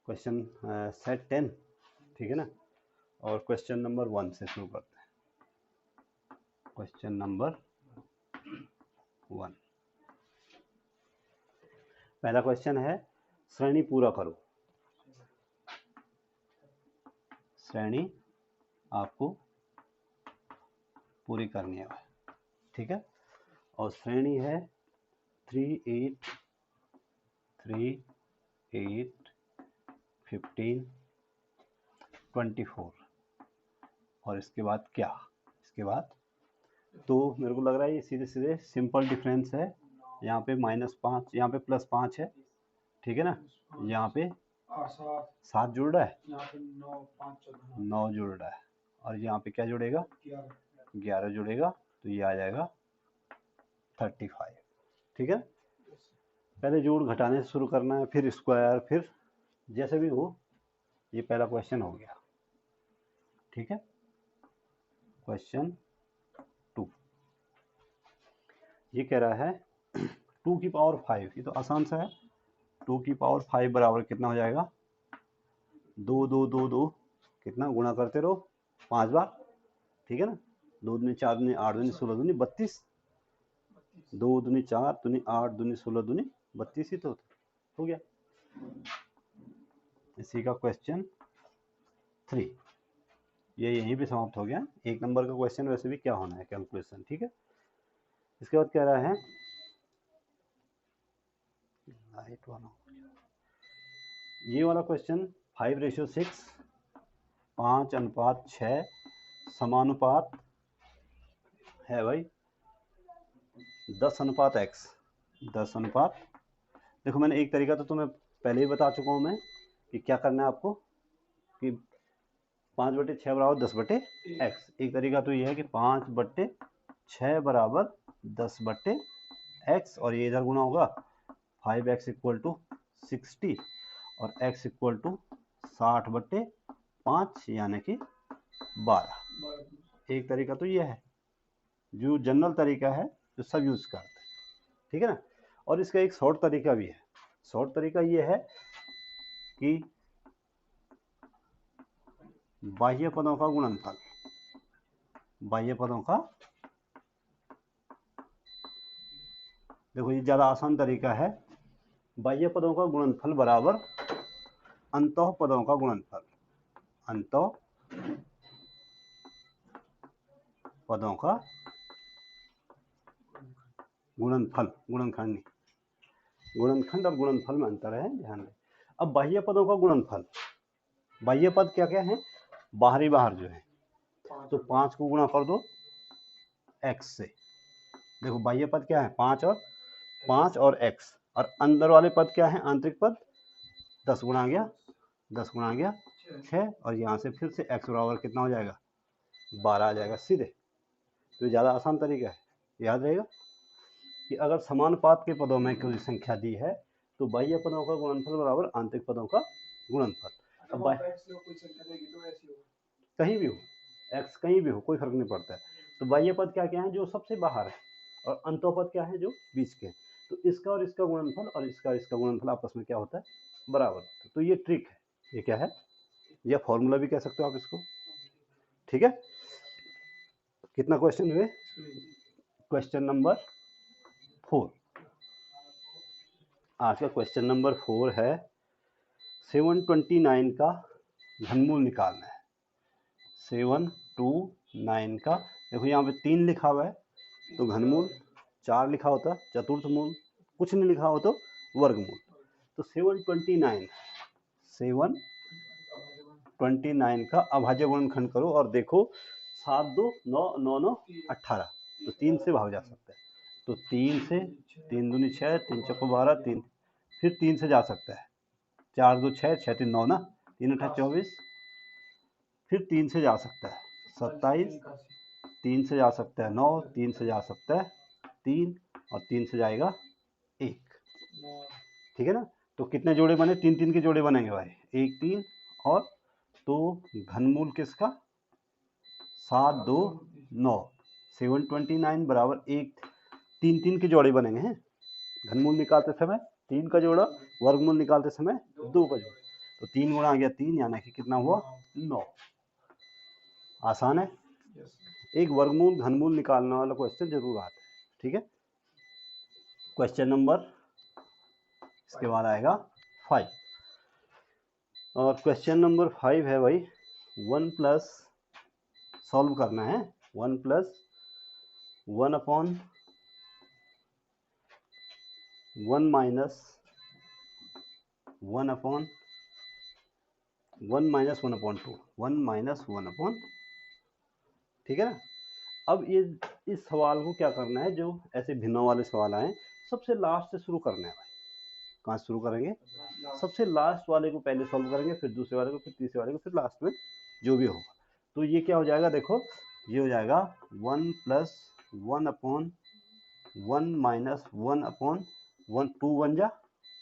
Question set 10, ठीक है ना। और क्वेश्चन नंबर 1 से शुरू करते हैं। क्वेश्चन नंबर 1, पहला क्वेश्चन है श्रेणी पूरा करो। श्रेणी आपको पूरी करनी है, ठीक है। और श्रेणी है 3, 8, 3, 8, 15, 24। और इसके बाद क्या, इसके बाद तो मेरे को लग रहा है ये सीधे सीधे सिंपल डिफरेंस है। यहाँ पे -5, यहाँ पे +5 है, ठीक है ना। यहाँ पे 7 जुड़ रहा है, 9 जुड़ रहा है, और यहाँ पे क्या जुड़ेगा, 11 जुड़ेगा, तो ये आ जाएगा 35, ठीक है। पहले जोड़ घटाने से शुरू करना है, फिर स्क्वायर, फिर जैसे भी हो। ये पहला क्वेश्चन हो गया, ठीक है। क्वेश्चन 2, ये कह रहा है 2 की पावर 5, ये तो आसान सा है। 2 की पावर 5 बराबर कितना हो जाएगा, 2 2 2 2, कितना गुणा करते रहो 5 बार, ठीक है ना। 2 दूनी 4 दूनी 8 दूनी 16 दूनी 32, 2 दूनी 4 दूनी 8 दूनी 16 दूनी 32 ही तो हो गया। इसी का क्वेश्चन 3 ये यहीं पे समाप्त हो गया। 1 नंबर का क्वेश्चन वैसे भी क्या होना है, कैलकुलेशन, ठीक है। इसके बाद कह रहा है ये वाला क्वेश्चन 5:6, 5:6 समानुपात है भाई 10:x, 10 देखो मैंने एक तरीका तो तुम्हें पहले ही बता चुका हूँ मैं कि क्या करना है आपको, कि 5/6 बराबर 10/x। एक तरीका तो ये है कि 5/6 बराबर 10/x, और ये इधर गुना होगा 5x = 60 और x = 60/5 यानी कि 12। एक तरीका तो ये है जो जनरल तरीका है, जो सब यूज करते हैं, ठीक है ना। और इसका एक शॉर्ट तरीका भी है। शॉर्ट तरीका ये है कि बाह्य पदों का गुणनफल, बाह्य पदों का, देखो ये ज्यादा आसान तरीका है। बाह्य पदों का गुणनफल बराबर अंतः पदों का गुणनफल, अंतः पदों का गुणनफल, गुणनखंड नहीं, गुणनखंड और गुणनफल में अंतर है, ध्यान दें। अब बाह्य पदों का गुणनफल, बाह्य पद क्या क्या है, बाहरी बाहर जो है, तो 5 को गुणा कर दो x से। देखो बाह्य पद क्या है, 5 और x, और अंदर वाले पद क्या है, आंतरिक पद 10 गुणा गया 6, और यहाँ से फिर से x बराबर कितना हो जाएगा, 12 आ जाएगा सीधे। तो ज़्यादा आसान तरीका है, याद रहेगा कि अगर समानुपात के पदों में कोई संख्या दी है तो बाह्य पदों का गुणनफल बराबर आंतरिक पदों का गुणनफल। अब कहीं भी हो, x कहीं भी हो, कोई फर्क नहीं पड़ता है। तो बाह्य पद क्या क्या है, जो सबसे बाहर है, और अंतः पद क्या है, जो बीच के। तो इसका और इसका गुणनफल और इसका गुणनफल आपस में क्या होता है, बराबर। तो ये ट्रिक है, ये क्या है, या फॉर्मूला भी कह सकते हो आप इसको, ठीक है। कितना क्वेश्चन हुए, क्वेश्चन नंबर 4। आज का क्वेश्चन नंबर 4 है 729 का घनमूल निकालना है। 729 का, देखो यहाँ पे 3 लिखा हुआ है तो घनमूल, 4 लिखा होता चतुर्थ मूल, कुछ नहीं लिखा हो तो वर्गमूल। तो 729 का अभाज्य गुणनखंड करो और देखो 7 2 9 9 9 18, तो 3 से भाग जा सकता है। तो 3 से, 3 दूनी 6, 3 चौको 12, 3 फिर 3 से जा सकता है, 4 2 6, 6 3 9 ना, 3 8 24, फिर 3 से जा सकता है 27, 3 से जा सकता है 9, 3 से जा सकता है 3, और 3 से जाएगा 1, ठीक है ना। तो कितने जोड़े बने, 3 3 के जोड़े बनेंगे भाई, 1 3, और तो घनमूल किसका 7 2 9, 729 बराबर 1, 3 3 के जोड़े बनेंगे हैं, घनमूल निकालते समय 3 का जोड़ा, वर्गमूल निकालते समय 2 का जोड़ा। तो 3 गुणा आ गया 3, यानी कि कितना हुआ 9। आसान है। एक वर्गमूल घनमूल निकालने वाला क्वेश्चन जरूर आता है, ठीक है। क्वेश्चन नंबर इसके बाद आएगा 5, और क्वेश्चन नंबर 5 है भाई 1 प्लस, सॉल्व करना है 1 plus 1 upon 1 minus 1 upon 1 minus 1 upon 2, 1 minus 1 upon, ठीक है ना। अब ये इस सवाल को क्या करना है, जो ऐसे भिन्नों वाले सवाल आए सबसे लास्ट से शुरू करना है भाई। कहाँ से शुरू करेंगे, सबसे लास्ट वाले को पहले सॉल्व करेंगे, फिर दूसरे वाले को, फिर तीसरे वाले को, फिर लास्ट में जो भी होगा। तो ये क्या हो जाएगा, देखो ये हो जाएगा 1 प्लस 1 अपॉन 1 माइनस 1 अपॉन 1, 2 1 जा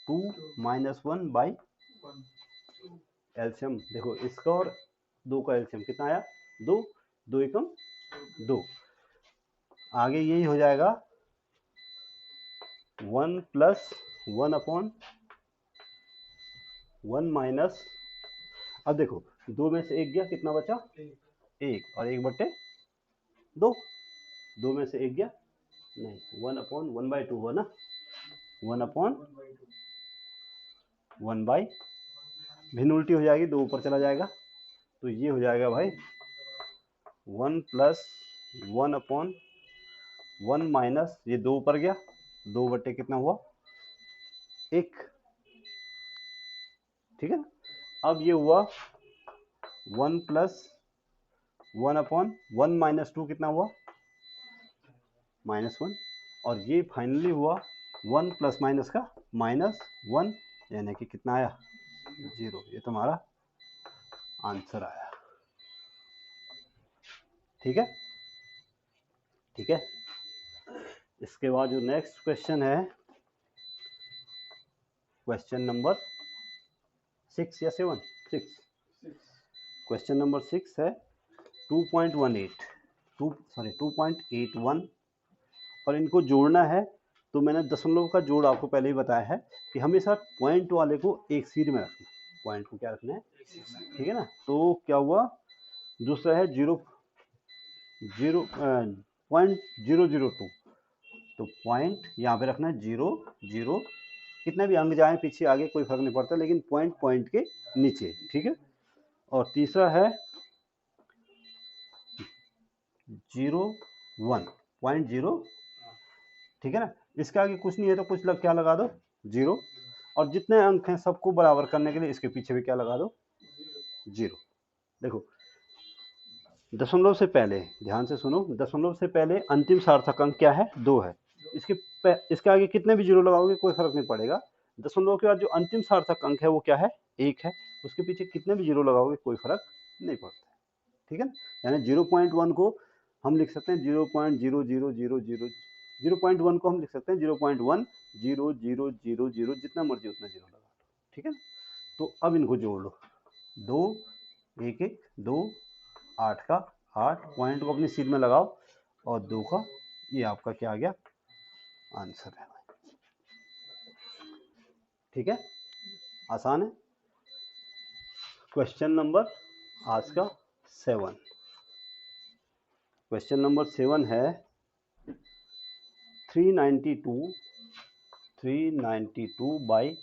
2 माइनस 1 बाई एल्शियम। देखो इसका और 2 का एल्शियम कितना आया 2, 2 एकम 2। आगे यही हो जाएगा 1 प्लस 1 अपॉन 1 माइनस, अब देखो 2 में से 1 गया, कितना बचा 1, और 1 बटे 2, 2 में से 1 गया नहीं, 1 अपॉन 1 बाई 2 हुआ ना, 1 अपॉन 1 बाई, भिन्न उल्टी हो जाएगी, 2 ऊपर चला जाएगा, तो ये हो जाएगा भाई 1 प्लस 1 अपॉन 1 माइनस, ये 2 ऊपर गया, 2 बटे कितना हुआ 1, ठीक है ना। अब ये हुआ 1 प्लस 1 अपॉन 1 माइनस 2 कितना हुआ -1, और ये फाइनली हुआ 1 प्लस माइनस का -1, यानी कि कितना आया 0। ये तुम्हारा आंसर आया, ठीक है, ठीक है। इसके बाद जो नेक्स्ट क्वेश्चन है, क्वेश्चन नंबर 6 या 7, 6, क्वेश्चन नंबर 6 है 2.81, और इनको जोड़ना है। तो मैंने दशमलव का जोड़ आपको पहले ही बताया है कि हमेशा पॉइंट वाले को एक सीध में रखना, पॉइंट को क्या रखना है, ठीक है ना। तो क्या हुआ, दूसरा है 0.002, तो पॉइंट यहाँ पे रखना है 0 0, कितने भी अंक जाएं पीछे आगे कोई फर्क नहीं पड़ता, लेकिन पॉइंट पॉइंट के नीचे, ठीक है। और तीसरा है 0.0, ठीक है ना। इसके आगे कुछ नहीं है तो कुछ क्या लगा दो 0, और जितने अंक हैं सबको बराबर करने के लिए इसके पीछे भी क्या लगा दो 0। देखो दशमलव से पहले ध्यान से सुनो, दशमलव से पहले अंतिम सार्थक अंक क्या है 2 है, इसके आगे कितने भी 0 लगाओगे कोई फर्क नहीं पड़ेगा। दशमलव के बाद जो अंतिम सार्थक अंक है वो क्या है 1 है, उसके पीछे कितने भी 0 लगाओगे कोई फर्क नहीं पड़ता, ठीक है ना। यानी 0.1 को हम लिख सकते हैं 0.0000, 0.1 को हम लिख सकते हैं 0.10000, जितना मर्जी उतना 0 लगा लो, ठीक है ना। तो अब इनको जोड़ लो, 2 1 1 2, 8 का 8, पॉइंट को अपनी सीध में लगाओ, और 2 का, ये आपका क्या आ गया आंसर है, ठीक है, आसान है। क्वेश्चन नंबर आज का 7, क्वेश्चन नंबर 7 है 392 बाई,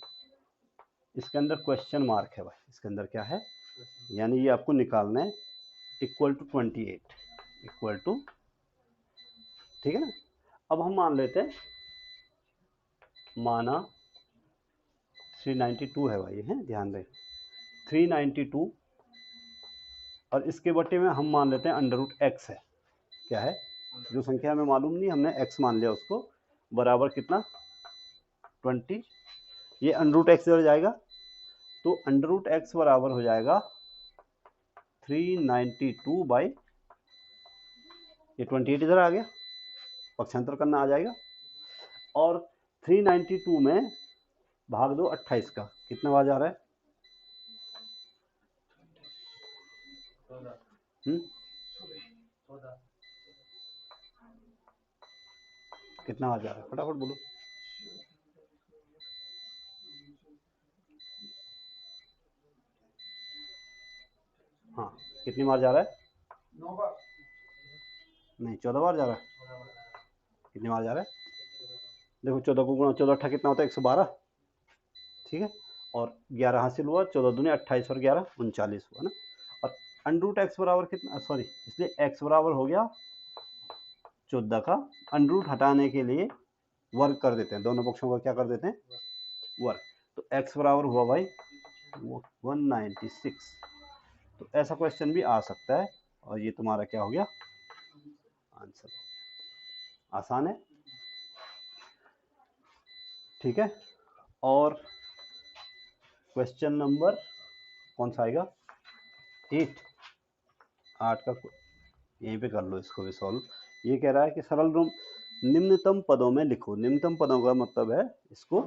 इसके अंदर क्वेश्चन मार्क है भाई, इसके अंदर क्या है, यानी ये आपको निकालना है इक्वल टू 28, इक्वल टू, ठीक है ना। अब हम मान लेते हैं, माना 392 है भाई, है ध्यान दें 392, और इसके बटे में हम मान लेते हैं √x है, क्या है, जो संख्या हमें मालूम नहीं हमने x मान लिया उसको, बराबर कितना 20, ये √x इधर जाएगा, तो √x बराबर हो जाएगा 392 बाई, ये 28 इधर आ गया, पक्षांतर करना आ जाएगा, और 392 में भाग दो 28 का, कितना आवाज आ रहा है, कितना आवाज आ रहा है, फटाफट बोलो। हाँ कितनी बार जा रहा है? 9 बार नहीं 14 बार जा रहा है। कितनी बार जा रहा है? देखो 14 को गुणा 14 अट्ठा कितना होता है? 112। ठीक है, और 11 हासिल हुआ, 14 दूनी 28 और 11 39 हुआ ना। और अंडरूट एक्स बराबर कितना, सॉरी, इसलिए एक्स बराबर हो गया 14 का अंडरूट हटाने के लिए वर्ग कर देते हैं, दोनों पक्षों का क्या कर देते हैं? वर्ग। तो एक्स बराबर हुआ भाई 196। तो ऐसा क्वेश्चन भी आ सकता है और ये तुम्हारा क्या हो गया? आंसर। आसान है, ठीक है। और क्वेश्चन नंबर कौन सा आएगा? 8 का यहीं पे कर लो, इसको भी सॉल्व। ये कह रहा है कि सरल रूप निम्नतम पदों में लिखो। निम्नतम पदों का मतलब है इसको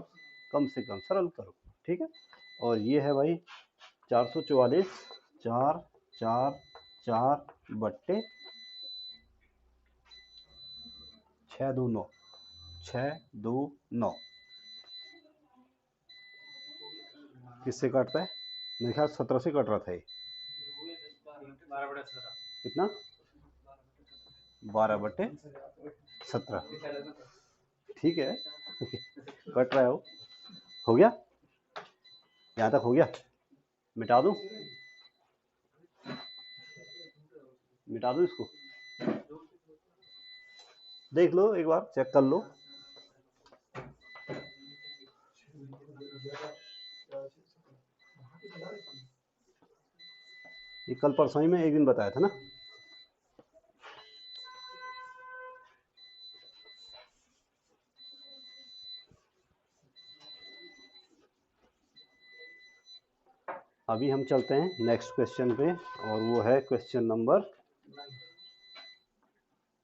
कम से कम सरल करो, ठीक है। और ये है भाई 444 4 4 4 बट्टे 6 2 9 6 2 9 किससे काटता है? मेरे ख्याल 17 से कट रहा था ये। कितना? 12/17। ठीक है कट रहा है वो। हो गया, यहाँ तक हो गया। मिटा दूं? मिटा दूं इसको? देख लो एक बार, चेक कर लो। ये कल परसों ही में एक दिन बताया था ना। अभी हम चलते हैं नेक्स्ट क्वेश्चन पे, और वो है क्वेश्चन नंबर,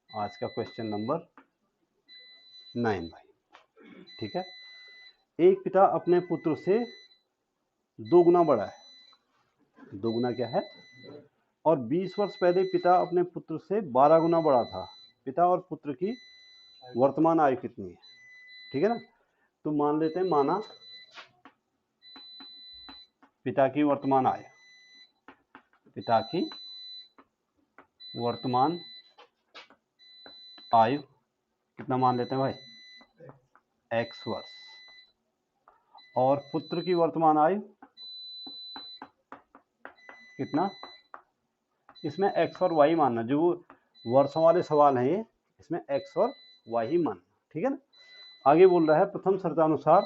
आज का क्वेश्चन नंबर 9 भाई, ठीक है। एक पिता अपने पुत्र से 2 गुना बड़ा है। 2 गुना क्या है? और 20 वर्ष पहले पिता अपने पुत्र से 12 गुना बड़ा था। पिता और पुत्र की वर्तमान आयु कितनी है? ठीक है ना। तो मान लेते हैं, माना पिता की वर्तमान आयु, पिता की वर्तमान आयु कितना मान लेते हैं भाई? x वर्ष। और पुत्र की वर्तमान आयु कितना? इसमें x और y मानना, जो वर्षों वाले सवाल हैं ये, इसमें x और y ही मानना, ठीक है ना। आगे बोल रहा है प्रथम शर्तानुसार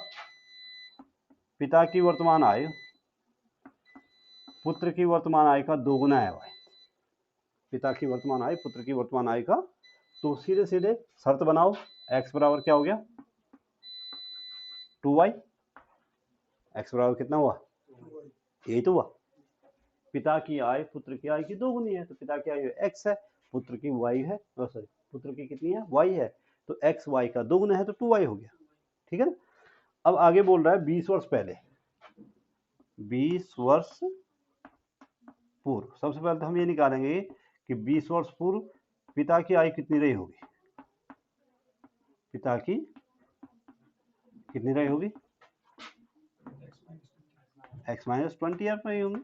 पिता की वर्तमान आयु पुत्र की वर्तमान आयु का 2 गुना है भाई। पिता की वर्तमान आयु पुत्र की वर्तमान आयु का, तो सीधे सीधे शर्त बनाओ। x बराबर क्या हो गया? 2y। x बराबर कितना हुआ? यही तो हुआ। पिता की आयु पुत्र की आयु की 2 गुनी है, तो पिता की आयु x है, पुत्र की y है, सॉरी पुत्र की कितनी है? y है। तो x y का 2 गुना है तो 2y हो गया, ठीक है ना। अब आगे बोल रहा है 20 वर्ष पहले, 20 वर्ष पूर्व। सबसे पहले तो हम ये निकालेंगे कि 20 वर्ष पूर्व पिता की आयु कितनी रही होगी? पिता की कितनी रही होगी? x माइनस 20 ईयर रही होगी।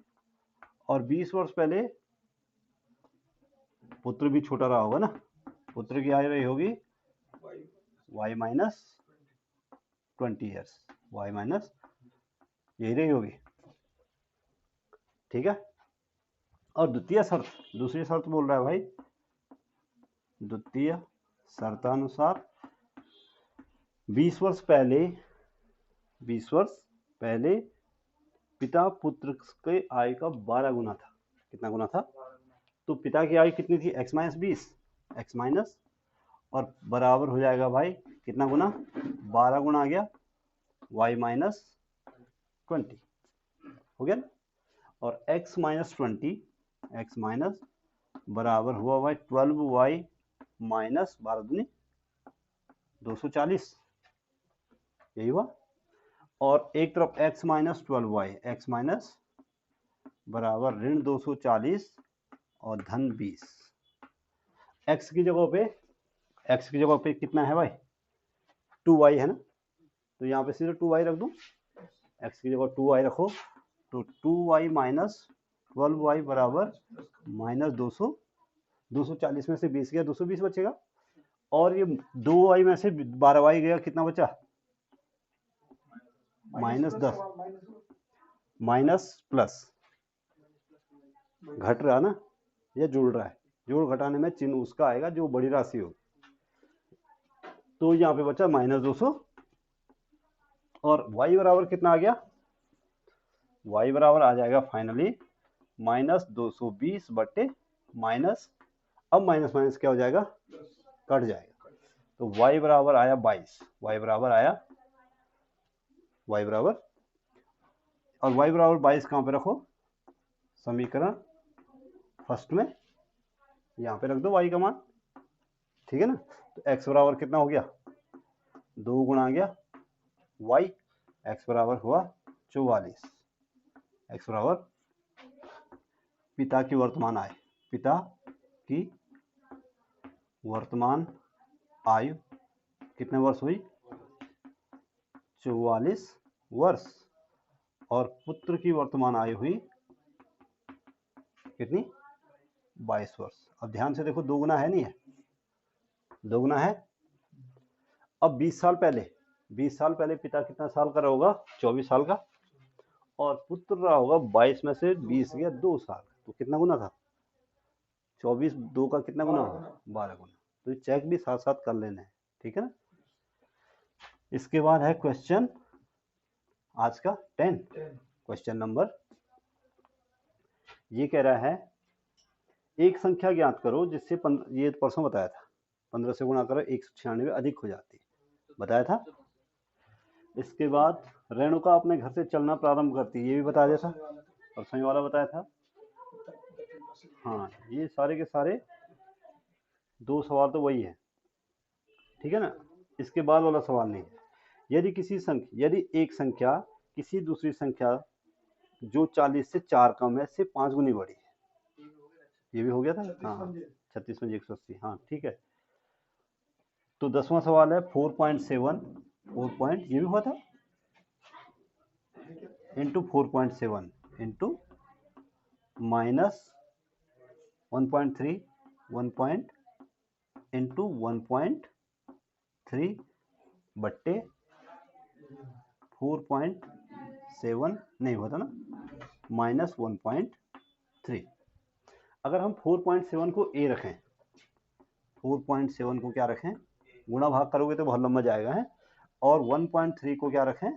और 20 वर्ष पहले पुत्र भी छोटा रहा होगा ना, पुत्र की आयु रही होगी y minus 20 years, y minus यही रही होगी, ठीक है। और द्वितीय शर्त, दूसरी शर्त बोल रहा है भाई, द्वितीय शर्तानुसार 20 वर्ष पहले, 20 वर्ष पहले पिता पुत्र के आयु का 12 गुना था। कितना गुना था? तो पिता की आयु कितनी थी? x माइनस 20, x माइनस, और बराबर हो जाएगा भाई कितना गुना? 12 गुना आ गया y माइनस 20 हो गया ना। और x माइनस 20, x माइनस बराबर हुआ भाई 12y माइनस 12 दूनी 240, यही हुआ। और एक तरफ x minus 12y, x minus बराबर ऋण 240 और धन 20। x की जगह पे कितना है भाई? 2y है ना, तो यहाँ पे सीधे 2y रख दूं। x की जगह 2y रखो, तो 2y माइनस 12y बराबर माइनस 240 में से 20 गया, 220 बचेगा। और ये 2y में से 12y गया, कितना बचा? -10 माइनस प्लस, घट रहा ना, ये जुड़ रहा है। जोड़ घटाने में चिन्ह उसका आएगा जो बड़ी राशि हो। तो यहाँ पे बचा -200 और y बराबर कितना आ गया? y बराबर आ जाएगा फाइनली -220 बटे माइनस, अब माइनस माइनस क्या हो जाएगा? कट जाएगा। तो y बराबर आया 22, y बराबर आया, y बराबर, और y बराबर 22 कहाँ पे रखो? समीकरण फर्स्ट में, यहाँ पे रख दो y का मान, ठीक है ना। तो x बराबर कितना हो गया? 2 गुणा आ गया y, x बराबर हुआ 44। x बराबर पिता की वर्तमान आय, पिता की वर्तमान आयु कितने वर्ष हुई? 44 वर्ष। और पुत्र की वर्तमान आयु हुई कितनी? 22 वर्ष। अब ध्यान से देखो, 2 गुना है, नहीं है? 2 गुना है। अब 20 साल पहले पिता कितना साल का रहा होगा? 24 साल का। और पुत्र रहा होगा 22 में से 20 गया 2 साल, तो कितना गुना था? 24, 2 का कितना गुना होगा? 12 गुना। तो चेक भी साथ साथ कर लेना है, ठीक है ना। इसके बाद है क्वेश्चन आज का 10, क्वेश्चन नंबर, ये कह रहा है एक संख्या ज्ञात करो जिससे ये परसों बताया था, 15 से गुणा करो 196 अधिक हो जाती है, बताया था। इसके बाद रेणुका अपने घर से चलना प्रारंभ करती है, ये भी बता दिया था, परसों ही वाला बताया था। हाँ, ये सारे के सारे 2 सवाल तो वही है, ठीक है ना। इसके बाद वाला सवाल नहीं है। यदि एक संख्या किसी दूसरी संख्या जो 40 से 4 कम है से 5 गुनी बड़ी है, ये भी हो गया था। हाँ, 36 में 180, हाँ ठीक है। तो 10वां सवाल है 4.7 ये भी हुआ था, इंटू 4.7 इंटू -1.3 इंटू 1.3 बट्टे 4.7 नहीं होता ना, -1.3। अगर हम 4.7 को a रखें, 4.7 को क्या रखें? गुणा भाग करोगे तो बहुत लंबा जाएगा है। और 1.3 को क्या रखें?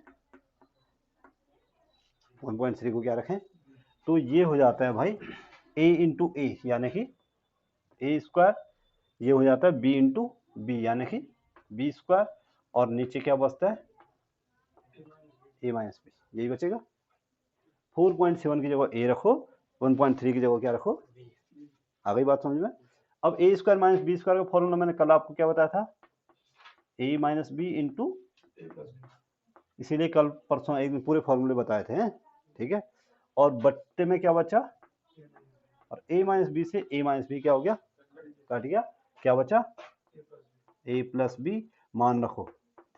1.3 को क्या रखें? तो ये हो जाता है भाई a इंटू ए, यानी कि a स्क्वायर, ये हो जाता है b इंटू बी, यानी कि b स्क्वायर, और नीचे क्या बचता है? a माइनस बी, यही बचेगा। 4.7 की जगह a रखो, 1.3 की जगह क्या रखो? आ गई बात समझ में? अब a square minus B square का फॉर्मूला मैंने कल आपको क्या बताया था? a माइनस बी इंटू, इसीलिए कल परसों एक दिन पूरे फॉर्मूले बताए थे, ठीक है। और बट्टे में क्या बचा? और a माइनस बी से a माइनस बी क्या हो गया? कट गया। क्या बचा? a प्लस बी, मान रखो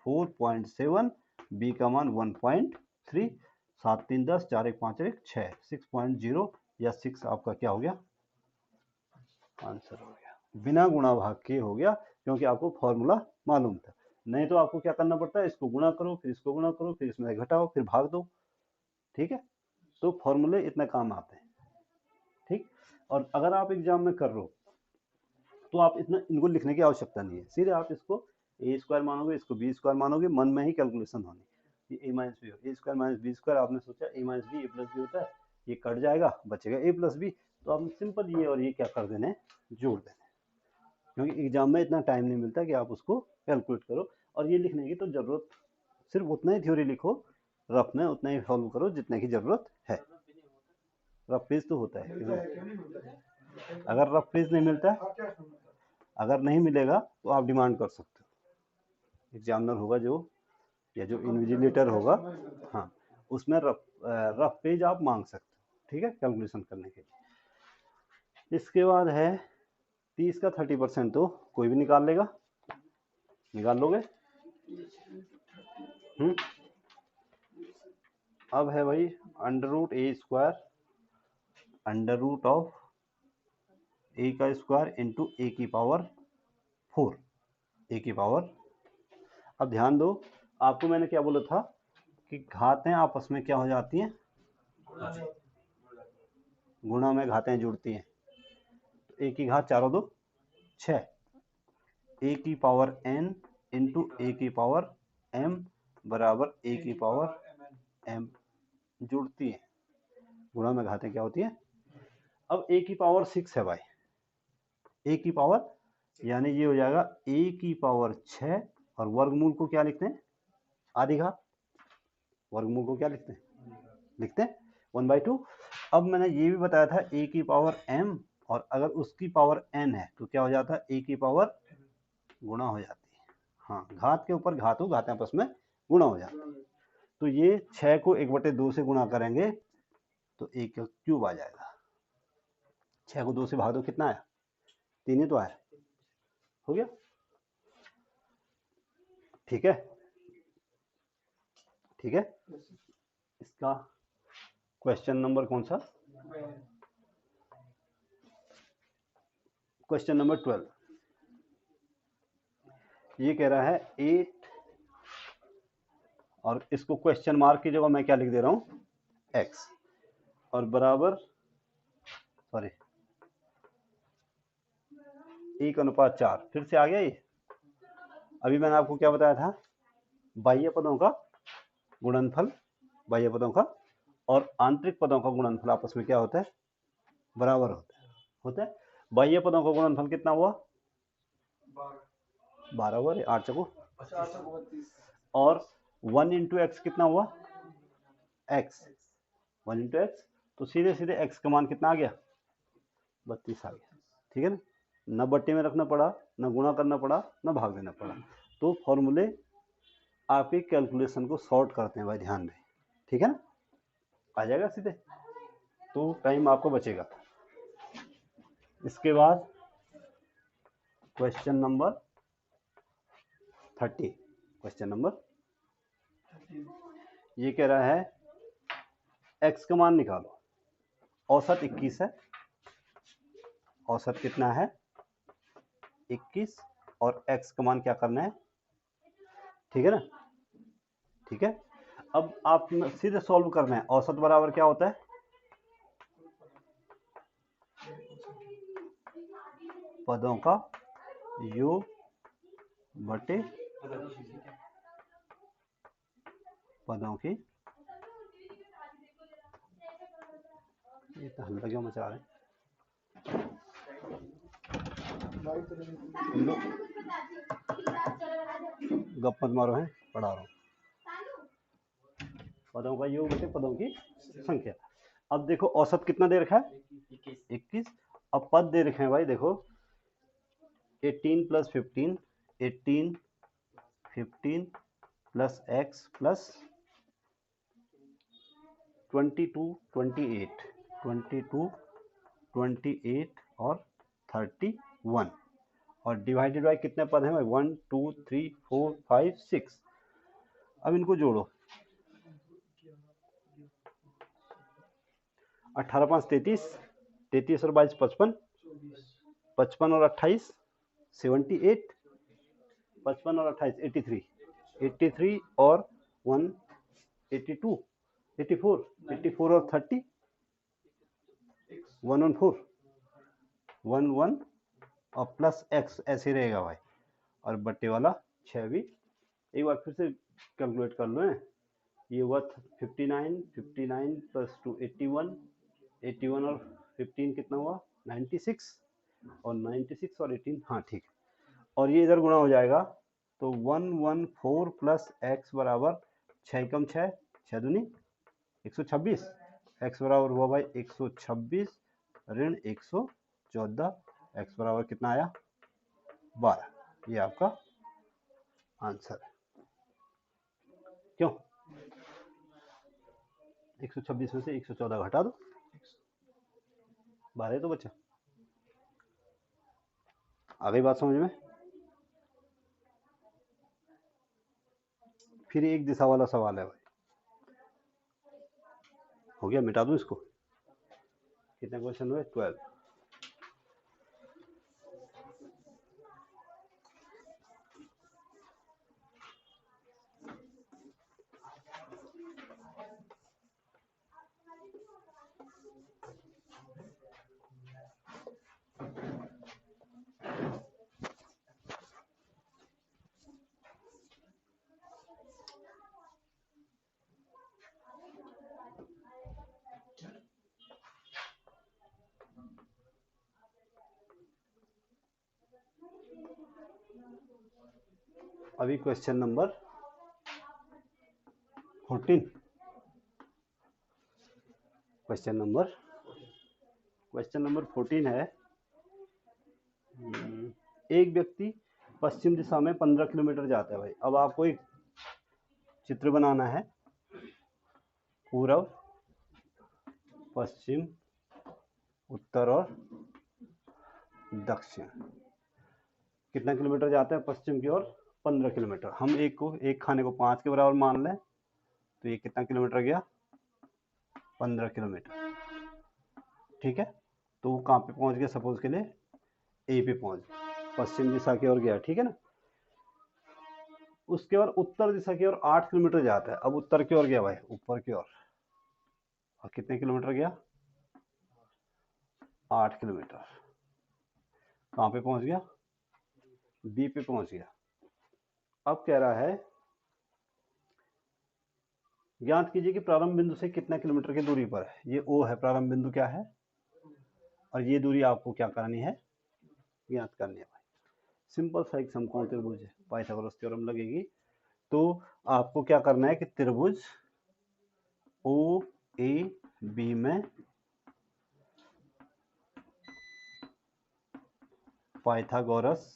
4.7, b का मान 1.3, 7 3 10, 4 1 5 1 6, 6.0 या 6 आपका क्या हो गया? आंसर हो गया। बिना गुणा भाग के हो गया, क्योंकि आपको फॉर्मूला मालूम था। नहीं तो आपको क्या करना पड़ता है? इसको गुणा करो, फिर इसको गुणा करो, फिर इसमें घटाओ, फिर भाग दो, ठीक है। तो फॉर्मूले इतना काम आते हैं, ठीक। और अगर आप एग्जाम में कर रहे हो तो आप इतना इनको लिखने की आवश्यकता नहीं है, सीधे आप इसको a स्क्वायर मानोगे, इसको b स्क्वायर मानोगे, मन में ही कैलकुलेशन होनी। ये a minus B, a square minus B square, आपने सोचा a minus B, a plus B होता है, ये कट जाएगा, बचेगा a प्लस बी। तो आपने सिंपल ये और ये क्या कर देने? जोड़ देने, क्योंकि एग्जाम में इतना टाइम नहीं मिलता कि आप उसको कैलकुलेट करो। और ये लिखने की तो जरूरत, सिर्फ उतना ही थ्योरी लिखो, रफ में उतना ही फॉलो करो जितने की जरूरत है। रफ पेज तो होता है, अगर रफ पेज नहीं मिलता है, अगर नहीं मिलेगा तो आप डिमांड कर सकते हो, एग्जामिनर होगा जो, या जो इन्विजिलेटर होगा, हाँ, उसमें रफ पेज आप मांग सकते हो, ठीक है, कैलकुलेशन करने के लिए। इसके बाद है 30 का 30% तो कोई भी निकाल लेगा, निकाल लोगे। अब है भाई under root A square under root of A का स्क्वायर इंटू ए की पावर 4, ए की पावर। अब ध्यान दो, आपको मैंने क्या बोला था कि घातें आपस में क्या हो जाती हैं, गुणा में घातें जुड़ती हैं। तो ए की घात 4 और 2 6, ए की पावर n इंटू ए की पावर m बराबर ए की पावर m जुड़ती है, गुणा में घातें क्या होती है। अब ए की पावर 6 है भाई, ए की पावर, यानी ये हो जाएगा ए की पावर 6 और वर्गमूल को क्या लिखते हैं, आधी घात। वर्गमूल को क्या लिखते हैं 1/2। अब मैंने ये भी बताया था ए की पावर m, और अगर उसकी पावर n है तो क्या हो जाता है, ए की पावर गुणा हो जाती है। हाँ, घात के ऊपर घात हो, घातें आपस में गुणा हो जाती है। तो ये 6 को 1/2 से गुणा करेंगे तो ए का क्यूब आ जाएगा। 6 को 2 से भाग दो, कितना आया, 3 ही तो आया, हो गया। ठीक है, ठीक है। इसका क्वेश्चन नंबर कौन सा, क्वेश्चन नंबर 12। ये कह रहा है 8, और इसको क्वेश्चन मार्क की जगह मैं क्या लिख दे रहा हूं, x, और बराबर, सॉरी, 1/4। फिर से आ गया ये। अभी मैंने आपको क्या बताया था, बाह्य पदों का गुणनफल, बाह्य पदों का और आंतरिक पदों का गुणनफल आपस में क्या होता है, बराबर होता है। बाह्य पदों का गुणनफल कितना हुआ, 12 हुआ, 8 चको, और 1 इंटू एक्स कितना हुआ, x, 1 इंटू एक्स, तो सीधे सीधे x का मान कितना आ गया, 32 आ गया। ठीक है ना, न बट्टे में रखना पड़ा, न गुणा करना पड़ा, न भाग देना पड़ा। तो फॉर्मूले आपके कैलकुलेशन को शॉर्ट करते हैं भाई, ध्यान दें। ठीक है ना, आ जाएगा सीधे, तो टाइम आपको बचेगा। इसके बाद क्वेश्चन नंबर 30, क्वेश्चन नंबर, ये कह रहा है x का मान निकालो। औसत 21 है, औसत कितना है 21, और x का मान क्या करना है, ठीक है ना, ठीक है। अब आप सीधे सॉल्व करना है। औसत बराबर क्या होता है, पदों का योग बटे पदों की, ये तो हल्ला क्यों मचा रहे हैं, गप मत मारो, है पढ़ा रहा हूँ। पदों का योग बटे पदों की संख्या। अब देखो औसत कितना दे रखा है, 21। अब पद दे रखे हैं भाई, देखो 18 + 15, 18 15 प्लस x प्लस 22 28 22 28 और 31, और डिवाइडेड बाय कितने पद हैं भाई, 1 2 3 4 5 6। अब इनको जोड़ो, 18 5 33, 33 और 22 55, 55 और 28 78, 55 और 28 83, 83 और 1 82, 84, 84 और 30 114, 11 और प्लस x ऐसे रहेगा भाई, और बट्टे वाला 6 भी। एक बार फिर से कैलकुलेट कर लो, है ये हुआ 59, 59 + 2 81, 81 और 15 कितना हुआ 96, और 96 और 18, हाँ ठीक। और ये इधर गुणा हो जाएगा, तो 114 प्लस x बराबर 6 कम 6, 6 दूनी 126, x बराबर हुआ भाई 126 ऋण 114, x बराबर कितना आया 12। ये आपका आंसर है। क्यों, 126 में से 114 घटा दो, 12 तो बचा। आ गई बात समझ में। फिर एक दिशा वाला सवाल है भाई, हो गया, मिटा दूं इसको। कितने क्वेश्चन हुए? 12। अभी क्वेश्चन नंबर 14। क्वेश्चन नंबर 14 है। एक व्यक्ति पश्चिम दिशा में 15 किलोमीटर जाता है भाई। अब आपको एक चित्र बनाना है। पूर्व, पश्चिम, उत्तर और दक्षिण। कितना किलोमीटर जाता है पश्चिम की ओर? 15 किलोमीटर। हम एक खाने को 5 के बराबर मान लें तो ये कितना किलोमीटर गया? 15 किलोमीटर। ठीक है, तो वो कहाँ पे पहुंच गया? सपोज के लिए ए पे पहुंच गया, पश्चिम दिशा की ओर गया। ठीक है ना। उसके बाद उत्तर दिशा की ओर 8 किलोमीटर जाता है। अब उत्तर की ओर गया भाई, ऊपर की ओर, और कितने किलोमीटर गया? 8 किलोमीटर। कहाँ पे पहुंच गया? बी पे पहुंच गया। अब कह रहा है ज्ञात कीजिए कि प्रारंभ बिंदु से कितना किलोमीटर की दूरी पर है। ये ओ है, प्रारंभ बिंदु क्या है, और ये दूरी आपको क्या करनी है? ज्ञात करनी है भाई। सिंपल सा एक समकोण त्रिभुज है, पाइथागोरस थ्योरम लगेगी। तो आपको क्या करना है कि त्रिभुज ओ ए बी में पाइथागोरस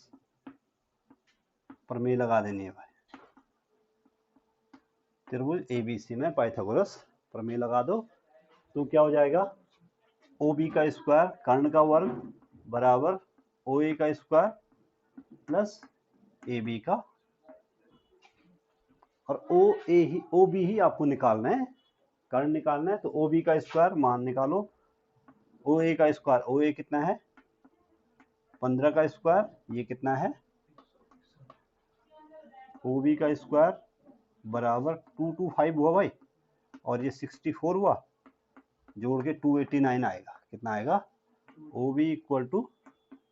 प्रमेय लगा देनी है भाई। त्रिभुज एबीसी में पाइथागोरस प्रमेय लगा दो तो क्या हो जाएगा? ओ बी का स्क्वायर कर्ण का वर्ग बराबर ओ ए का स्क्वायर प्लस ए बी का, और ओ बी ही आपको निकालना है, कर्ण निकालना है। तो ओ बी का स्क्वायर मान निकालो, ओ ए का स्क्वायर, ओ ए कितना है? 15 का स्क्वायर, ये कितना है? ओ बी का स्क्वायर बराबर 225 हुआ भाई, और ये 64 हुआ, जोड़ के 289 आएगा। कितना आएगा? O B equal to,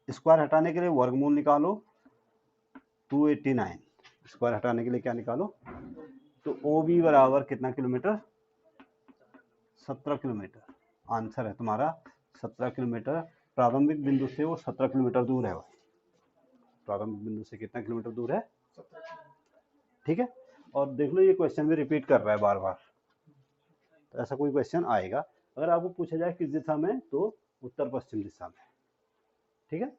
square हटाने के लिए वर्गमूल निकालो, 289 स्क्वायर हटाने के लिए क्या निकालो? तो ओ बी बराबर कितना किलोमीटर? 17 किलोमीटर। आंसर है तुम्हारा 17 किलोमीटर। प्रारंभिक बिंदु से वो 17 किलोमीटर दूर है भाई। प्रारंभिक बिंदु से कितना किलोमीटर दूर है? ठीक है। और देख लो ये क्वेश्चन भी रिपीट कर रहा है बार बार, तो ऐसा कोई क्वेश्चन आएगा। अगर आपको पूछा जाए किस दिशा में, तो उत्तर पश्चिम दिशा में। ठीक है।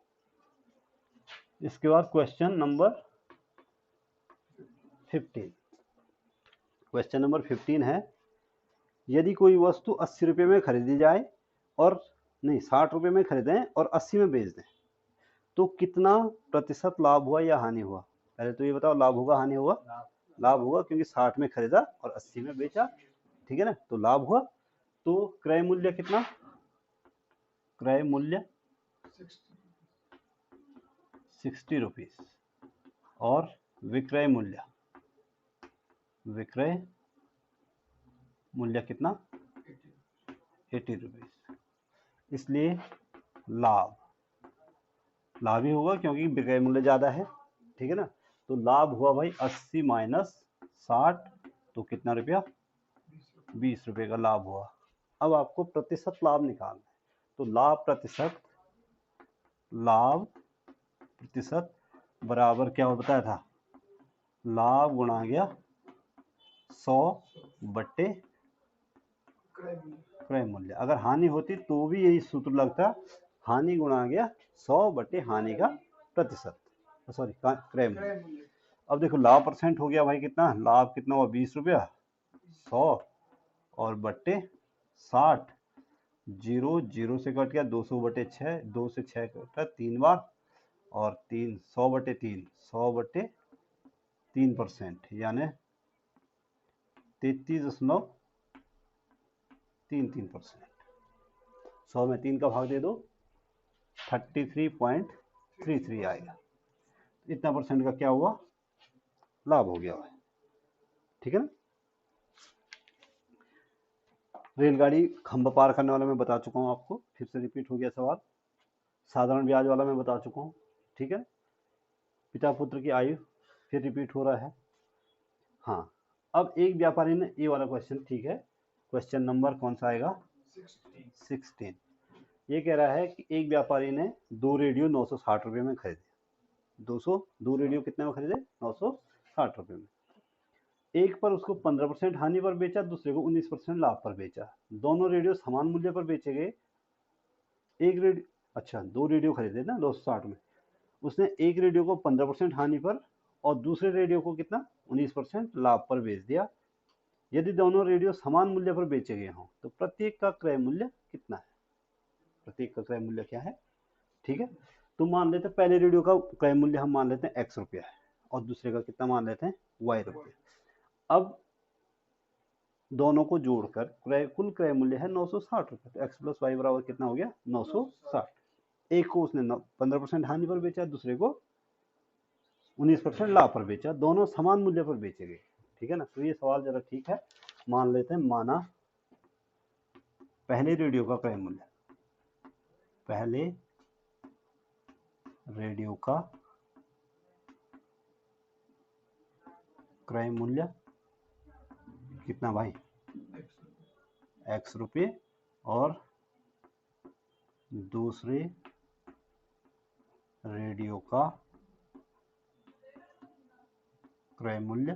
इसके बाद क्वेश्चन नंबर 15। क्वेश्चन नंबर 15 है, यदि कोई वस्तु 80 रुपये में खरीदी जाए और नहीं 60 रुपये में खरीदें और 80 में बेच दें, तो कितना प्रतिशत लाभ हुआ या हानि हुआ? पहले तो ये बताओ, लाभ होगा हानि होगा? लाभ होगा, क्योंकि 60 में खरीदा और 80 में बेचा। ठीक है ना, तो लाभ हुआ। तो क्रय मूल्य कितना? क्रय मूल्य 60 रुपीज, और विक्रय मूल्य कितना? 80 रुपीज। इसलिए लाभ ही होगा, क्योंकि विक्रय मूल्य ज्यादा है। ठीक है ना। तो लाभ हुआ भाई 80 माइनस 60, तो कितना रुपया? 20 रुपये का लाभ हुआ। अब आपको प्रतिशत लाभ निकालना है। तो लाभ प्रतिशत बराबर क्या बताया था? लाभ गुणा गया 100 बट्टे क्रय मूल्य। अगर हानि होती तो भी यही सूत्र लगता, हानि गुणा गया 100 बट्टे हानि का प्रतिशत, सॉरी क्रय मूल्य। अब देखो लाभ परसेंट हो गया भाई, कितना लाभ कितना हुआ? 20 रुपया, 100 और बट्टे 60, 0 0 से कट गया, 200 बटे 6, 2 से 6 कटा 3 बार, और 3 100 बटे 3, 100 बटे 3%, यानी 33.33%। 100 में 3 का भाग दे दो, 33.33 आएगा। इतना परसेंट का क्या हुआ, लाभ हो गया भाई, ठीक है ना। रेलगाड़ी खंभा पार करने वाला मैं बता चुका हूँ आपको, फिर से रिपीट हो गया सवाल। साधारण ब्याज वाला मैं बता चुका हूँ, ठीक है। पिता पुत्र की आयु फिर रिपीट हो रहा है। हाँ, अब एक व्यापारी ने, ये वाला क्वेश्चन ठीक है, क्वेश्चन नंबर कौन सा आएगा, 16। ये कह रहा है कि एक व्यापारी ने 2 रेडियो 960 रुपये में खरीदे। 2 रेडियो कितने में खरीदे, 960 रुपये में। एक पर उसको 15% हानि पर बेचा, दूसरे को 19% लाभ पर बेचा। दोनों रेडियो समान मूल्य पर बेचे गए। एक रेडियो, अच्छा 2 रेडियो खरीदे ना 260 में, उसने एक रेडियो को 15% हानि पर और दूसरे रेडियो को कितना, 19% लाभ पर बेच दिया। यदि दोनों रेडियो समान मूल्य पर बेचे गए हों तो प्रत्येक का क्रय मूल्य कितना है। प्रत्येक का क्रय मूल्य क्या है, ठीक है। तो मान लेते हैं पहले रेडियो का क्रय मूल्य हम मान लेते हैं x रुपया है और दूसरे का कितना मान लेते हैं y रुपया। अब दोनों को जोड़कर कुल क्रय मूल्य है 960 रुपये। तो x प्लस वाई बराबर कितना हो गया, 960। एक को उसने 15% हानि पर बेचा, दूसरे को 19% लाभ पर बेचा, दोनों समान मूल्य पर बेचे गए, ठीक है ना। तो ये सवाल जरा ठीक है, मान लेते हैं। माना पहले रेडियो का क्रय मूल्य, पहले रेडियो का क्रय मूल्य कितना भाई, x रुपये, और दूसरे रेडियो का क्रय मूल्य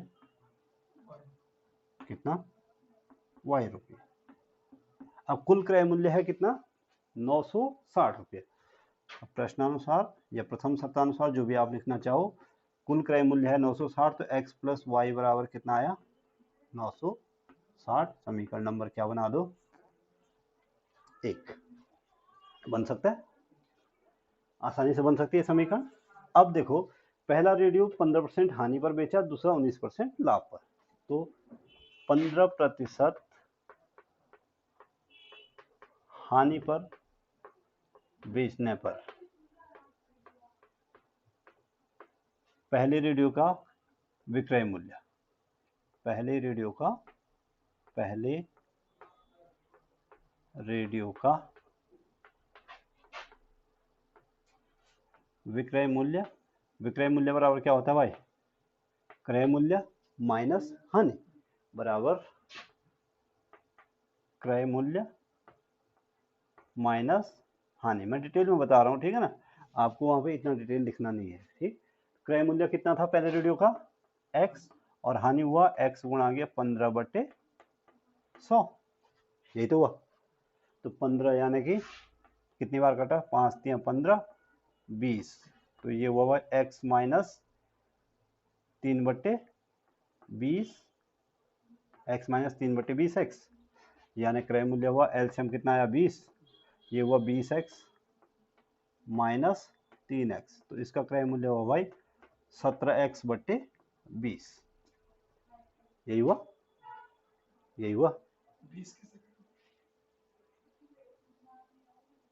कितना, y रुपये। अब कुल क्रय मूल्य है कितना, 960 रुपये। प्रश्नानुसार या प्रथम शर्तानुसार जो भी आप लिखना चाहो, कुल क्रय मूल्य है 960, तो x प्लस वाई बराबर कितना आया, 960। समीकरण नंबर क्या बना दो, 1 बन सकता है, आसानी से बन सकती है समीकरण। अब देखो, पहला रेडियो 15% हानि पर बेचा, दूसरा 19% लाभ पर। तो 15% हानि पर बेचने पर पहले रेडियो का विक्रय मूल्य, पहले रेडियो का विक्रय मूल्य, विक्रय मूल्य बराबर क्या होता है भाई, क्रय मूल्य माइनस हानि बराबर क्रय मूल्य माइनस हानि। मैं डिटेल में बता रहा हूँ, ठीक है ना, आपको वहां पे इतना डिटेल लिखना नहीं है, ठीक। क्रय मूल्य कितना था पहले रेडियो का, x, और हानि हुआ x गुणा गया 15/100, यही तो हुआ। तो 15 यानी कि कितनी बार कटा, 5 3 15 20, तो ये हुआ x minus 3/20, x minus 3/20 x, यानी क्रय मूल्य हुआ, एलसीएम कितना आया 20, ये हुआ 20x माइनस 3x, तो इसका क्रय मूल्य हुआ भाई 17x/20। यही हुआ, यही हुआ।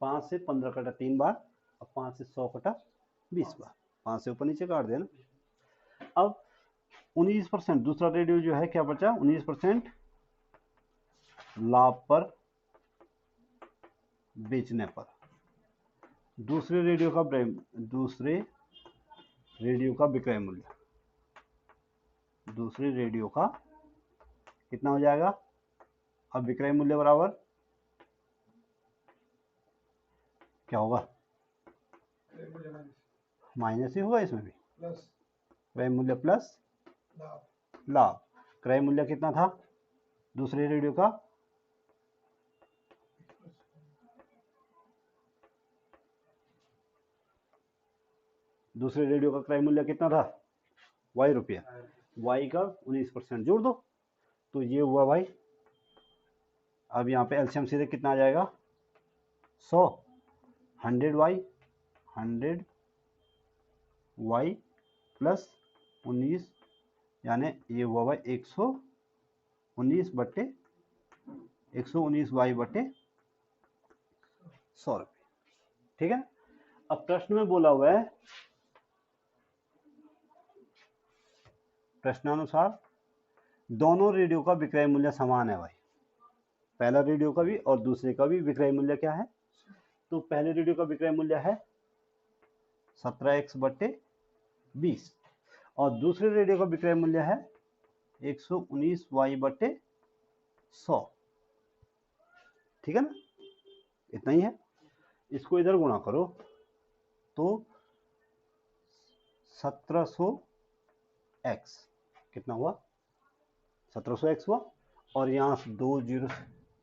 5 से 15 कटा 3 बार, अब 5 से 100 कटा 20 बार, 5 से ऊपर नीचे काट देना। अब 19% दूसरा रेडियो जो है क्या बचा, 19% लाभ पर बेचने पर। दूसरे रेडियो का विक्रय मूल्य, दूसरे रेडियो का कितना हो जाएगा, अब विक्रय मूल्य बराबर क्या होगा, माइनस ही होगा, इसमें भी क्रय मूल्य प्लस लाभ। क्रय मूल्य कितना था दूसरे रेडियो का, दूसरे रेडियो का क्रय मूल्य कितना था, y रुपया, y का 19% जोड़ दो, तो ये हुआ भाई। अब यहाँ पे एलसीएम सीधे कितना आ जाएगा, 100, 100y प्लस 19, यानी ये हुआ भाई 119y/100, 100 रुपये। ठीक है, अब प्रश्न में बोला हुआ है, प्रश्नानुसार दोनों रेडियो का विक्रय मूल्य समान है भाई, पहला रेडियो का भी और दूसरे का भी विक्रय मूल्य क्या है, तो पहले रेडियो का विक्रय मूल्य है 17x/20 और दूसरे रेडियो का विक्रय मूल्य है 119y/100। ठीक है ना, इतना ही है। इसको इधर गुणा करो तो 1700x कितना हुआ, 1700x हुआ, और यहाँ से 2 जीरो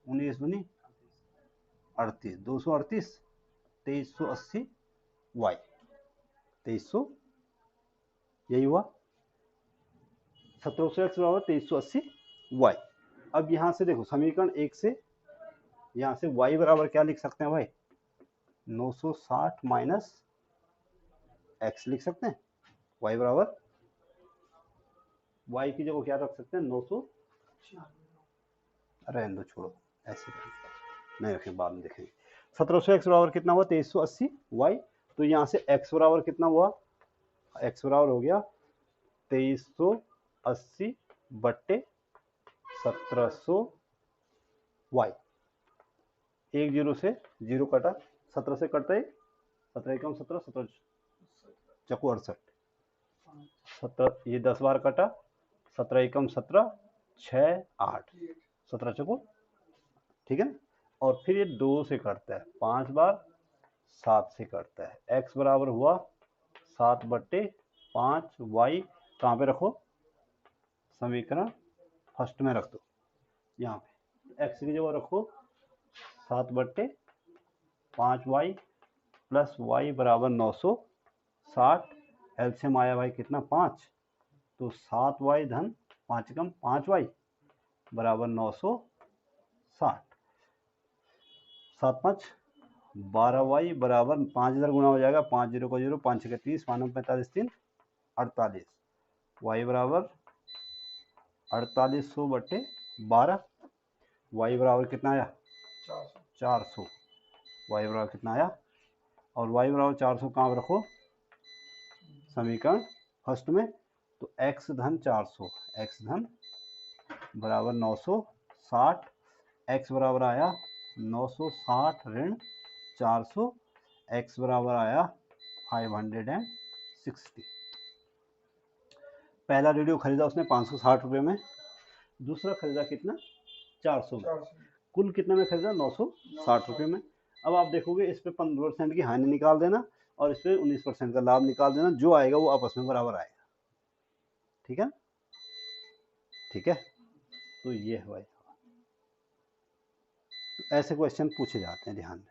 19 दूनी 38, 238, 2380 y, 2300, यही हुआ 1700x बराबर 2380 y। अब यहाँ से देखो समीकरण 1 से यहाँ से y बराबर क्या लिख सकते हैं भाई, 960 माइनस x लिख सकते हैं। y बराबर, y की जगह क्या रख सकते हैं, 900, रहने दो छोड़ो, ऐसे नहीं रखें, बाद में देखेंगे। 1700x बराबर कितना हुआ, 2380 y, तो यहाँ से x बराबर कितना हुआ, x बराबर हो गया 2380/1700 y। एक जीरो से जीरो कटा, 17 से कटता है 17 एकम 17, 17 चकू 68, 17 ये 10 बार कटा, 17 एकम 17, 6 8, 17 चकू, ठीक है ना। और फिर ये 2 से कटता है 5 बार, 7 से कटता है। x बराबर हुआ 7/5 y, कहाँ पे रखो, समीकरण फर्स्ट में रख दो, यहाँ पे x की जगह रखो 7/5 y प्लस y बराबर 960, एलसीएम आया भाई कितना 5, तो 7y धन 5 कम 5y बराबर 960, 7 5 12y बराबर 5 इधर गुणा हो जाएगा, 5 0 को 0, 5 6 30, 5 9 45 3 48, y बराबर 4800/12, y बराबर कितना आया 400, y बराबर कितना आया, और y बराबर 400 कहाँ रखो, समीकरण फर्स्ट में, तो x धन 400, x धन बराबर 960, x बराबर आया 960 ऋण 400, x बराबर आया 560। पहला रेडियो खरीदा उसने 560 रुपये में, दूसरा खरीदा कितना 400 में, कुल कितने में खरीदा 960 रुपये में। अब आप देखोगे इस पे 15% की हानि निकाल देना और इस पे 19% का लाभ निकाल देना, जो आएगा वो आपस में बराबर आएगा। ठीक है, ठीक है, तो ये है भाई, तो ऐसे क्वेश्चन पूछे जाते हैं, ध्यान में।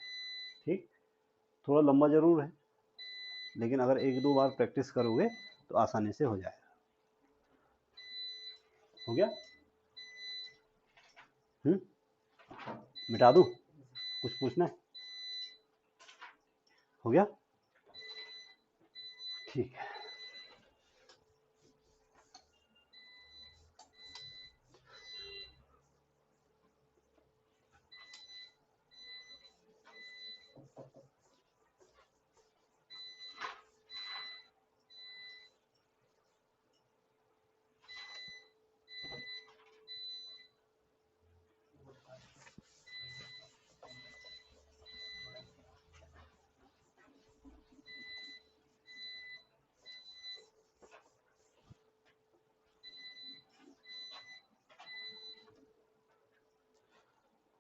ठीक, थोड़ा लंबा जरूर है, लेकिन अगर 1-2 बार प्रैक्टिस करोगे तो आसानी से हो जाएगा। हो गया, मिटा दूं, कुछ पूछना है, हो गया, ठीक है।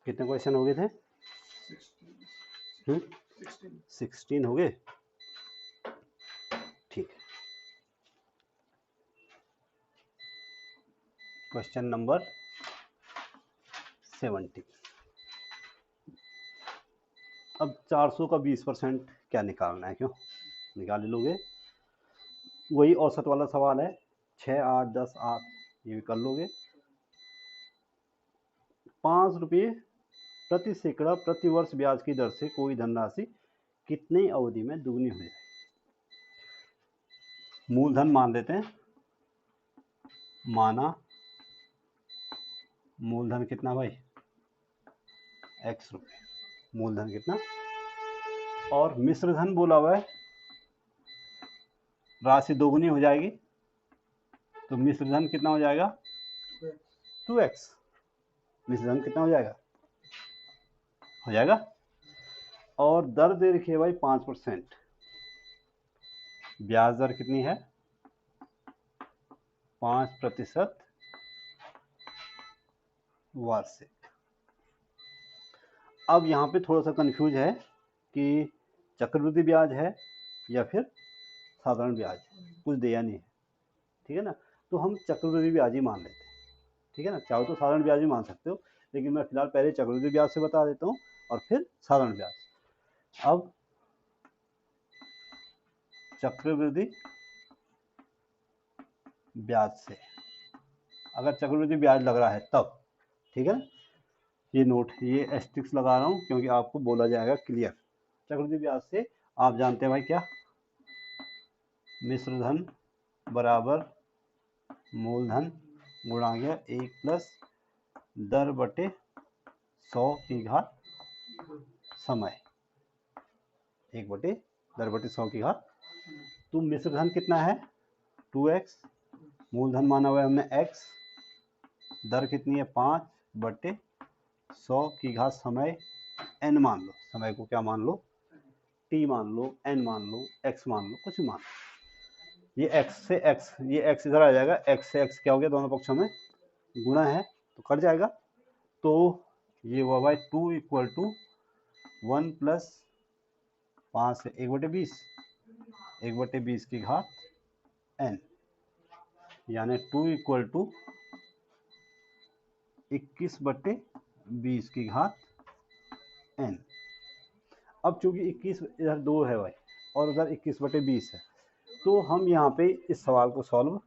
कितने क्वेश्चन हो गए थे, 16 हो गए, ठीक है। क्वेश्चन नंबर 70, अब 400 का 20% क्या निकालना है, क्यों निकाल लोगे, वही औसत वाला सवाल है, 6 8 10 8 ये भी कर लोगे। 5 रुपये प्रति सैकड़ा प्रति वर्ष ब्याज की दर से कोई धनराशि कितनी अवधि में दुगनी हो जाए। मूलधन मान लेते हैं, माना मूलधन कितना भाई, x रुपये, मूलधन कितना और मिश्र धन बोला हुआ है, राशि दोगुनी हो जाएगी, तो मिश्र धन कितना हो जाएगा 2x। मिश्र धन कितना हो जाएगा और दर दे रखी है भाई 5%। ब्याज दर कितनी है 5% वार्षिक। अब यहाँ पे थोड़ा सा कंफ्यूज है कि चक्रवृद्धि ब्याज है या फिर साधारण ब्याज, कुछ दिया नहीं है, ठीक है ना। तो हम चक्रवृद्धि ब्याज ही मान लेते हैं, ठीक है ना। चाहो तो साधारण ब्याज भी मान सकते हो, लेकिन मैं फिलहाल पहले चक्रवृद्धि ब्याज से बता देता हूँ और फिर साधारण ब्याज। अब चक्रवृद्धि ब्याज से अगर चक्रवृद्धि ब्याज लग रहा है तब, ठीक है, ये नोट, ये एस्टिक्स लगा रहा हूँ क्योंकि आपको बोला जाएगा क्लियर। चक्रवृद्धि ब्याज से आप जानते हैं भाई क्या, मिश्र धन बराबर मूलधन गुणा गया 1 + दर बटे 100 की घात समय, 1 बटे दर बटे 100 की घात। तो मिश्र धन कितना है 2x, मूलधन माना हुआ है हमने x, दर कितनी है 5 बटे 100 की घात समय n मान लो, समय को क्या मान लो t मान लो, n मान लो, x मान लो, कुछ मान लो। ये x से x, ये x इधर आ जाएगा, x से x क्या हो गया, दोनों पक्षों में गुणा है तो कट जाएगा। तो ये हुआ भाई 2 = 1 + 5 से 1/20, 1/20 की घात n, यानी 2 = 21/20 की घात n। अब चूंकि 21 इधर 2 है भाई और उधर 21/20 है, तो हम यहाँ पे इस सवाल को सॉल्व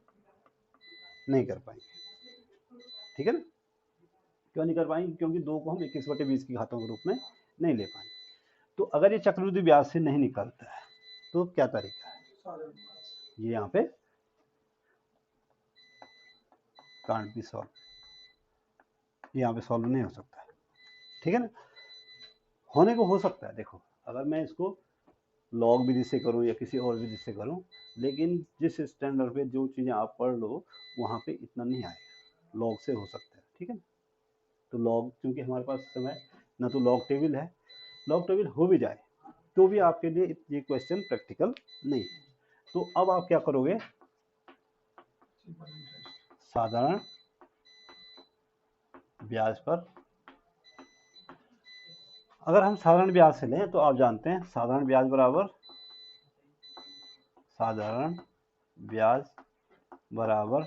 नहीं कर पाएंगे, ठीक है ना। क्यों नहीं कर पाएंगे, क्योंकि 2 को हम 21/20 की घातों के रूप में नहीं ले पाएंगे। तो अगर ये चक्रवृद्धि ब्याज से नहीं निकलता है तो क्या तरीका है, ये यहाँ पे कांट बी सॉल्व, यहाँ पे सॉल्व नहीं हो सकता है, ठीक है ना। होने को हो सकता है, देखो अगर मैं इसको लॉग विधि से करूँ या किसी और विधि से करूँ, लेकिन जिस स्टैंडर्ड पे जो चीज़ें आप पढ़ लो वहाँ पे इतना नहीं आएगा, लॉग से हो सकता है, ठीक है ना। तो लॉग क्योंकि हमारे पास समय ना तो लॉग टेबल है, लॉग टेबल हो भी जाए तो भी आपके लिए ये क्वेश्चन प्रैक्टिकल नहीं है। तो अब आप क्या करोगे, साधारण ब्याज पर, अगर हम साधारण ब्याज से लें तो आप जानते हैं साधारण ब्याज बराबर, साधारण ब्याज बराबर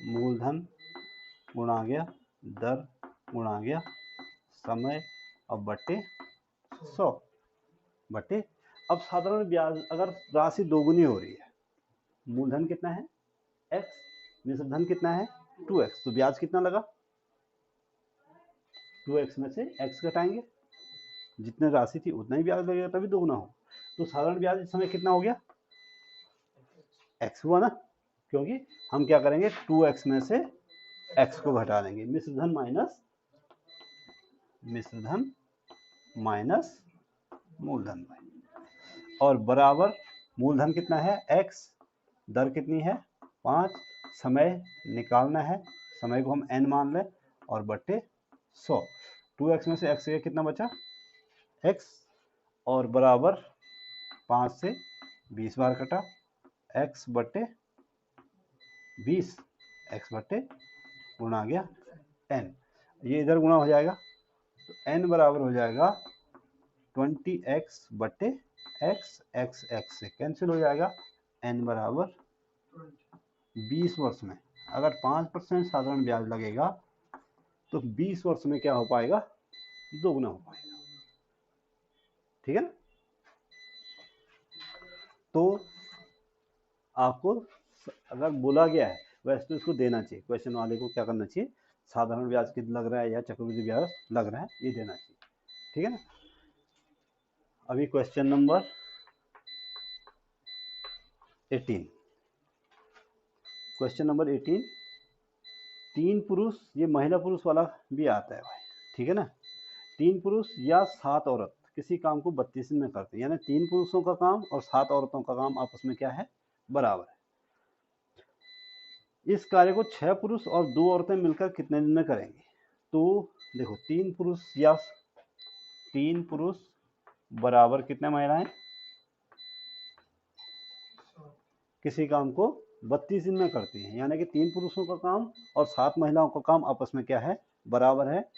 मूलधन गुणा गया दर गुणा गया समय अब बटे 100 बटे। अब साधारण ब्याज अगर राशि दोगुनी हो रही है, मूलधन कितना है x, मिश्र धन कितना है 2x, तो ब्याज कितना लगा 2x में से x घटाएंगे, जितने राशि थी उतना ही ब्याज लगेगा, तभी दोगुना हो। तो साधारण ब्याज इस समय कितना हो गया x हुआ ना, क्योंकि हम क्या करेंगे 2x में से x को घटा देंगे, मिश्र धन माइनस मूलधन, और बराबर मूलधन कितना है x, दर कितनी है 5, समय निकालना है, समय को हम n मान लें और बटे 100, 2x में से x से कितना बचा x, और बराबर 5 से 20 बार कटा, x बटे 20, x बटे गुणा गया n, ये इधर गुणा हो जाएगा तो n बराबर हो जाएगा 20x बटे x, x से कैंसिल हो जाएगा, n बराबर 20 वर्ष में। अगर 5% साधारण ब्याज लगेगा तो 20 वर्ष में क्या हो पाएगा, दोगुना हो पाएगा, ठीक है ना। तो आपको अगर बोला गया है वैसे तो इसको देना चाहिए, क्वेश्चन वाले को क्या करना चाहिए, साधारण ब्याज कितना लग रहा है या चक्रवृद्धि ब्याज लग रहा है ये देना चाहिए, ठीक है ना। अभी क्वेश्चन नंबर 18, क्वेश्चन नंबर 18, 3 पुरुष, ये महिला पुरुष वाला भी आता है भाई, ठीक है ना। 3 पुरुष या 7 औरत किसी काम को 32 दिन में करते हैं, यानी 3 पुरुषों का काम और 7 औरतों का काम आपस में क्या है, बराबर है। इस कार्य को 6 पुरुष और 2 औरतें मिलकर कितने दिन में करेंगे? तो देखो 3 पुरुष बराबर कितने महिलाएं किसी काम को 32 दिन में करती हैं, यानी कि 3 पुरुषों का काम और 7 महिलाओं का काम आपस में क्या है, बराबर है।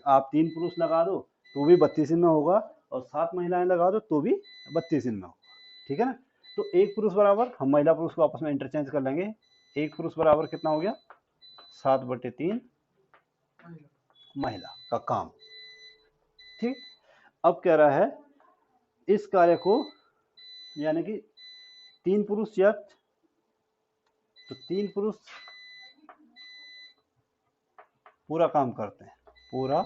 आप 3 पुरुष लगा दो तो भी 32 दिन में होगा और 7 महिलाएं लगा दो तो भी 32 दिन में होगा, ठीक है ना। तो एक पुरुष बराबर, हम महिला पुरुष को आपस में इंटरचेंज कर लेंगे, एक पुरुष बराबर कितना हो गया, 7/3 महिला का काम, ठीक। अब कह रहा है इस कार्य को, यानी कि 3 पुरुष या तो 3 पुरुष पूरा काम करते हैं, पूरा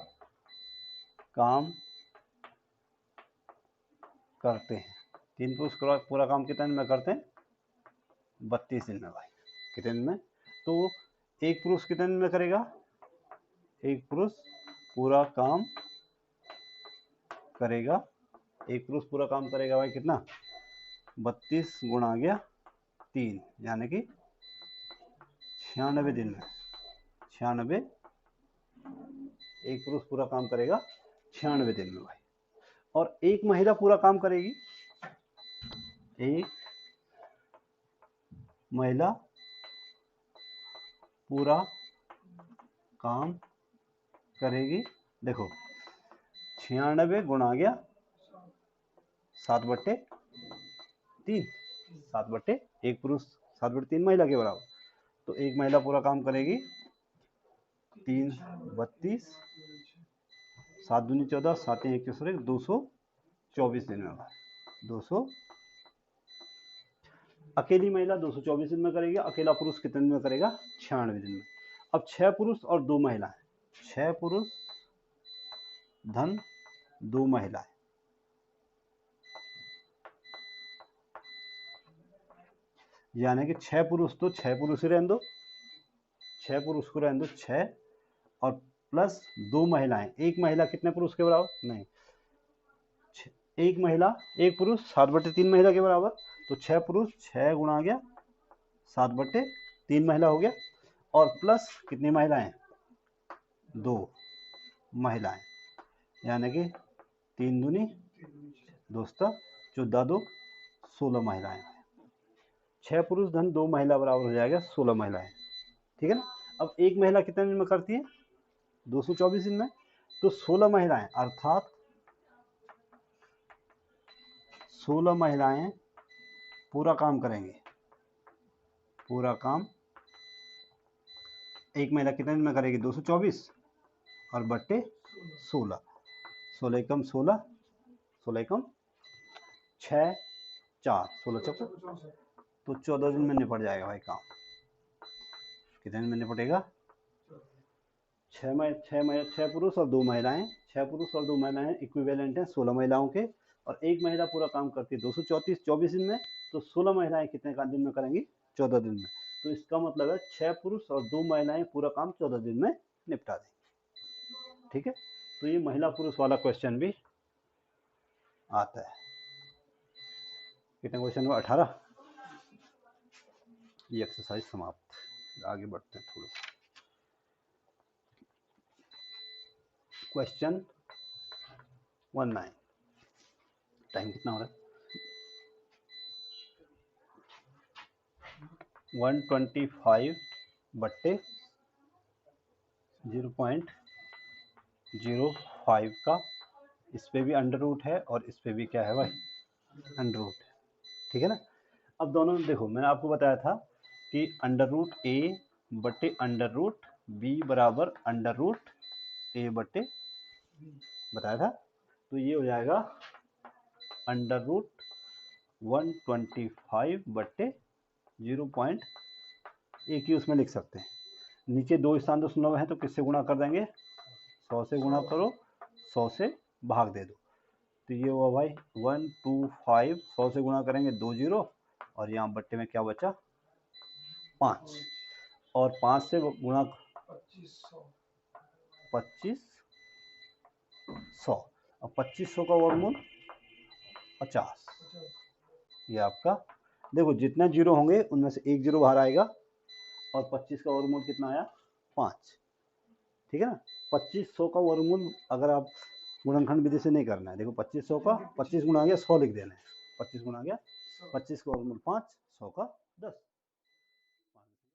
काम करते हैं, 3 पुरुष पूरा काम कितने दिन में करते हैं, 32 दिन में। भाई कितने दिन में? तो एक पुरुष कितने दिन में करेगा, एक पुरुष पूरा काम करेगा, एक पुरुष पूरा काम करेगा भाई कितना, 32 गुणा गया 3, यानी कि 96 दिन में, 96, एक पुरुष पूरा काम करेगा 96 दिन में भाई। और एक महिला पूरा काम करेगी, एक महिला पूरा काम करेगी, देखो 96 गुणा गया 7/3, 7/, एक पुरुष 7/3 महिला के बराबर, तो एक महिला पूरा काम करेगी 3 32, 7 दूनी 14, 7 21 और 224 दिन में, 200, अकेली महिला 224 दिन में करेगी, अकेला पुरुष कितने दिन में करेगा, 96 दिन में। अब 6 पुरुष और 2 महिलाएं, 6 पुरुष धन 2 महिलाएं, यानी कि 6 पुरुष, तो 6 पुरुष ही रहने दो, 6 पुरुष को रहने दो 6 और प्लस 2 महिलाएं, एक महिला कितने पुरुष के बराबर, नहीं, एक महिला एक पुरुष 7/3 महिला के बराबर, तो 6 पुरुष 6 गुणा गया 7/3 महिला हो गया, और प्लस कितनी महिलाएं, 2 महिलाएं, यानी कि 3 दूनी दोस्तों 14 2 16 महिलाएं, 6 पुरुष धन 2 महिला बराबर हो जाएगा 16 महिलाएं, ठीक है ना। अब एक महिला कितने दिन में करती है, 224 दिन में, तो 16 महिलाएं अर्थात 16 महिलाएं पूरा काम करेंगे, पूरा काम एक महिला कितने दिन में करेगी, 224 और बट्टे 16, 16 एकम 16, 16 एकम 6 4, 16 चौका, तो 14 दिन में निपट जाएगा भाई काम। कितने दिन में निपटेगा, 6 पुरुष और 2 महिलाएं, 6 पुरुष और 2 महिलाएं इक्विवेलेंट हैं 16 महिलाओं के, और एक महिला पूरा काम करती है 224 दिन में, तो 16 महिलाएं कितने दिन में करेंगी, 14 दिन में। तो इसका मतलब है 6 पुरुष और 2 महिलाएं पूरा काम 14 दिन में निपटा देंगे, ठीक है। तो ये महिला पुरुष वाला क्वेश्चन भी आता है। कितने क्वेश्चन हुआ, 18। ये एक्सरसाइज समाप्त, आगे बढ़ते हैं थोड़ा सा। क्वेश्चन 19, टाइम कितना हो रहा है, 125/0.05 का, इस पे भी अंडर रूट है और इस पे भी क्या है भाई, अंडर रूट है, ठीक है ना। अब दोनों देखो, मैंने आपको बताया था कि √a/√b बराबर √a/, बताया था, तो ये हो जाएगा √125/0. एक ही उसमें लिख सकते हैं, नीचे 2 स्थान 0 है तो किससे गुणा कर देंगे, 100 से गुणा करो, 100 से भाग दे दो, तो ये हुआ भाई 125, 100 से गुणा करेंगे 2 0, और यहाँ बट्टे में क्या बचा 5, और 5 से गुणा 2500, और 2500 का वर्गमूल 50। ये आपका देखो जितना जीरो होंगे उनमें से एक जीरो बाहर आएगा और 25 का वर्गमूल कितना आया 5। ठीक है ना। 2500 का वर्गमूल अगर आप गुणनखंड विधि से नहीं करना है, देखो 2500 का 25 गुना आ गया 100 लिख देना है, 25 गुना आ गया 25 का वर्गमूल 5, 100 का 10।